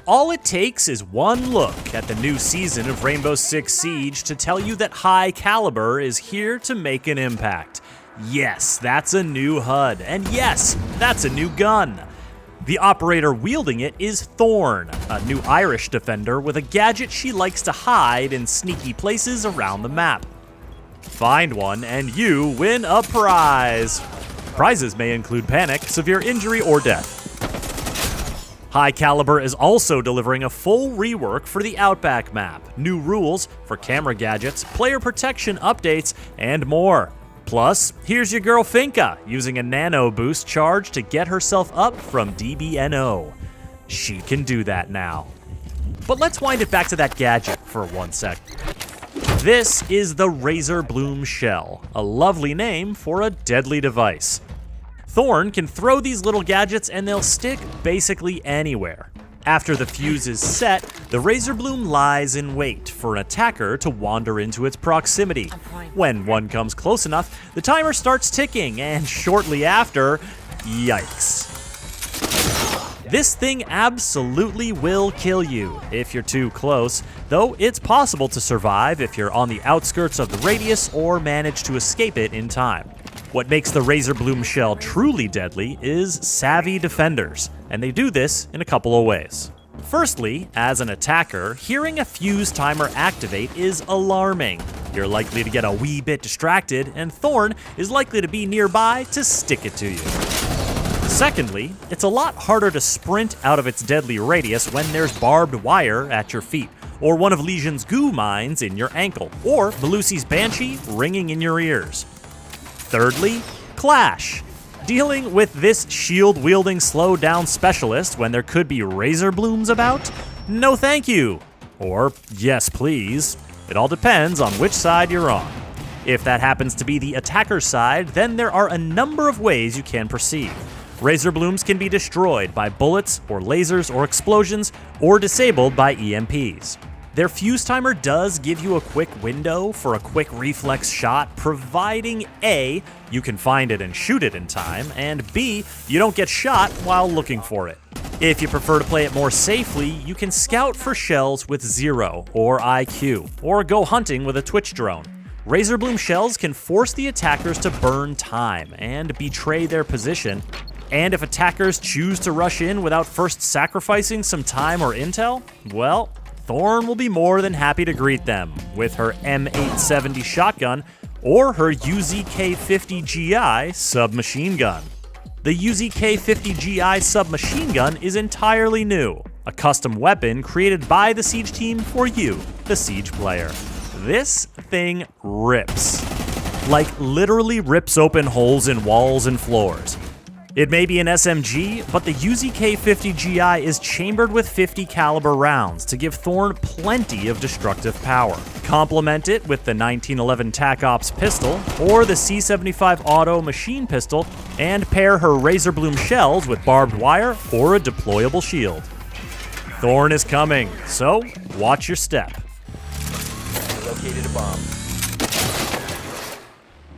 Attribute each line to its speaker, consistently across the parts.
Speaker 1: All it takes is one look at the new season of Rainbow Six Siege to tell you that High Caliber is here to make an impact. Yes, that's a new HUD, and yes, that's a new gun. The operator wielding it is Thorn, a new Irish defender with a gadget she likes to hide in sneaky places around the map. Find one and you win a prize. Prizes may include panic, severe injury, or death. High Caliber is also delivering a full rework for the Outback map, new rules for camera gadgets, player protection updates, and more. Plus, here's your girl Finka using a nano boost charge to get herself up from DBNO. She can do that now. But let's wind it back to that gadget for 1 sec. This is the Razorbloom Shell, a lovely name for a deadly device. Thorn can throw these little gadgets and they'll stick basically anywhere. After the fuse is set, the Razorbloom lies in wait for an attacker to wander into its proximity. When one comes close enough, the timer starts ticking, and shortly after, yikes. This thing absolutely will kill you if you're too close, though it's possible to survive if you're on the outskirts of the radius or manage to escape it in time. What makes the Razorbloom Shell truly deadly is savvy defenders, and they do this in a couple of ways. Firstly, as an attacker, hearing a fuse timer activate is alarming. You're likely to get a wee bit distracted, and Thorn is likely to be nearby to stick it to you. Secondly, it's a lot harder to sprint out of its deadly radius when there's barbed wire at your feet, or one of Legion's goo mines in your ankle, or Belusi's Banshee ringing in your ears. Thirdly, Clash. Dealing with this shield-wielding slow-down specialist when there could be Razorblooms about? No thank you. Or yes please. It all depends on which side you're on. If that happens to be the attacker's side, then there are a number of ways you can proceed. Razorblooms can be destroyed by bullets or lasers or explosions, or disabled by EMPs. Their fuse timer does give you a quick window for a quick reflex shot, providing A, you can find it and shoot it in time, and B, you don't get shot while looking for it. If you prefer to play it more safely, you can scout for shells with 0 or IQ, or go hunting with a Twitch drone. Razorbloom shells can force the attackers to burn time and betray their position, and if attackers choose to rush in without first sacrificing some time or intel, well, Thorn will be more than happy to greet them with her M870 shotgun or her UZK-50GI submachine gun. The UZK-50GI submachine gun is entirely new, a custom weapon created by the Siege team for you, the Siege player. This thing rips. Like literally rips open holes in walls and floors. It may be an SMG, but the UZK-50GI is chambered with 50 caliber rounds to give Thorn plenty of destructive power. Complement it with the 1911 TAC Ops pistol or the C75 Auto machine pistol, and pair her Razorbloom shells with barbed wire or a deployable shield. Thorn is coming, so watch your step. Located a bomb.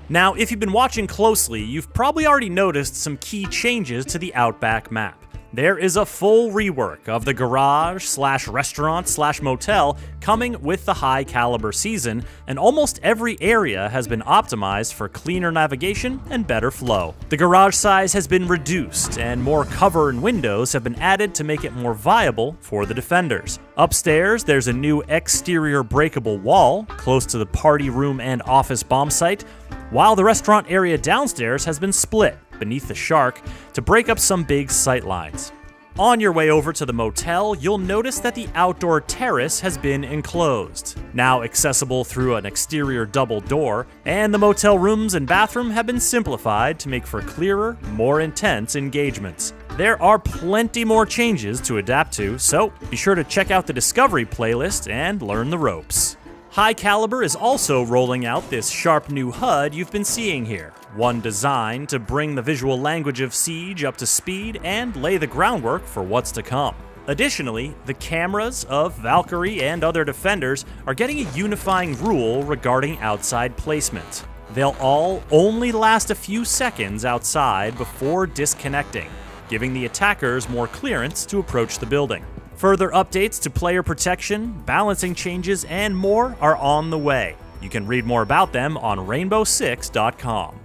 Speaker 1: Now, if you've been watching closely, you've probably already noticed some key changes to the Outback map. There is a full rework of the garage/restaurant/motel coming with the High Caliber season, and almost every area has been optimized for cleaner navigation and better flow. The garage size has been reduced, and more cover and windows have been added to make it more viable for the defenders. Upstairs, there's a new exterior breakable wall close to the party room and office bomb site, while the restaurant area downstairs has been split beneath the Shark to break up some big sight lines. On your way over to the motel, you'll notice that the outdoor terrace has been enclosed, now accessible through an exterior double door, and the motel rooms and bathroom have been simplified to make for clearer, more intense engagements. There are plenty more changes to adapt to, so be sure to check out the Discovery playlist and learn the ropes. High Caliber is also rolling out this sharp new HUD you've been seeing here, one designed to bring the visual language of Siege up to speed and lay the groundwork for what's to come. Additionally, the cameras of Valkyrie and other defenders are getting a unifying rule regarding outside placement. They'll all only last a few seconds outside before disconnecting, giving the attackers more clearance to approach the building. Further updates to player protection, balancing changes, and more are on the way. You can read more about them on rainbow6.com.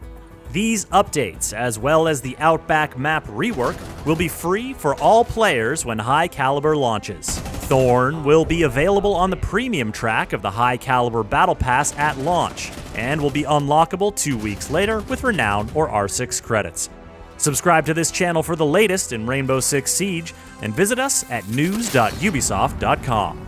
Speaker 1: These updates, as well as the Outback map rework, will be free for all players when High Calibre launches. Thorn will be available on the premium track of the High Calibre Battle Pass at launch, and will be unlockable 2 weeks later with Renown or R6 credits. Subscribe to this channel for the latest in Rainbow Six Siege, and visit us at news.ubisoft.com.